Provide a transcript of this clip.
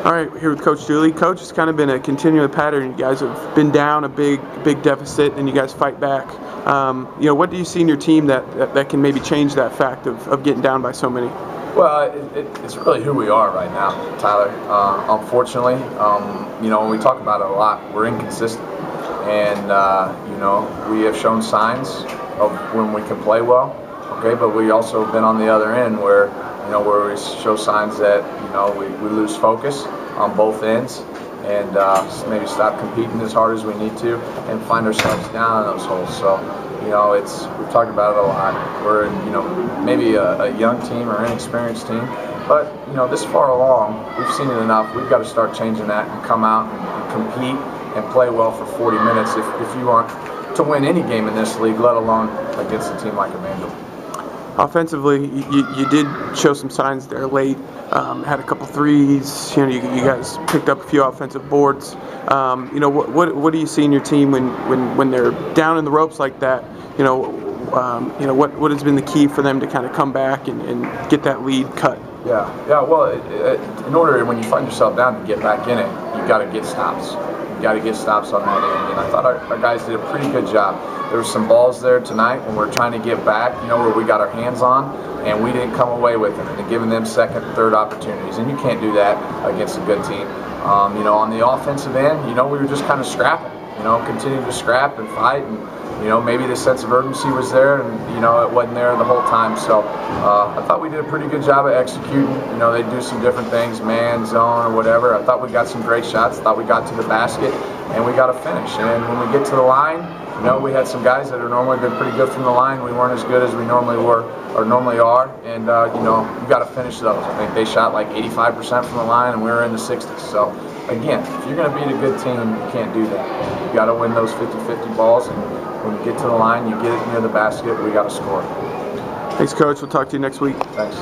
All right, here with Coach Dooley. Coach, it's kind of been a continuing pattern. You guys have been down a big deficit, and you guys fight back. What do you see in your team that can maybe change that fact of getting down by so many? Well, it's really who we are right now, Tyler. Unfortunately, we talk about it a lot. We're inconsistent, and we have shown signs of when we can play well. Okay, but we also have been on the other end where we show signs that we lose focus on both ends, and maybe stop competing as hard as we need to, and find ourselves down in those holes. So, we've talked about it a lot. We're maybe a young team or inexperienced team, but this far along, we've seen it enough. We've got to start changing that and come out and compete and play well for 40 minutes if you want to win any game in this league, let alone against a team like Evangel. Offensively, you did show some signs there late. Had a couple threes. You guys picked up a few offensive boards. What do you see in your team when they're down in the ropes like that? What has been the key for them to kind of come back and get that lead cut? Yeah. Well, in order, when you find yourself down, to get back in it, you got to get stops. You got to get stops on that end. And I thought our guys did a pretty good job. There were some balls there tonight when we're trying to get back, where we got our hands on, and we didn't come away with them, and giving them second, third opportunities. And you can't do that against a good team. On the offensive end, we were just kind of scrapping, continuing to scrap and fight, and maybe the sense of urgency was there, and it wasn't there the whole time. So I thought we did a pretty good job of executing. They do some different things, man, zone, or whatever. I thought we got some great shots. I thought we got to the basket, and we got to finish. And when we get to the line, we had some guys that are normally been pretty good from the line. We weren't as good as we normally were or normally are, and you got to finish those. I think they shot like 85% from the line, and we were in the 60s. So again, if you're going to beat a good team, you can't do that. You got to win those 50-50 balls, and when you get to the line, you get it near the basket, we got to score. Thanks, Coach. We'll talk to you next week. Thanks.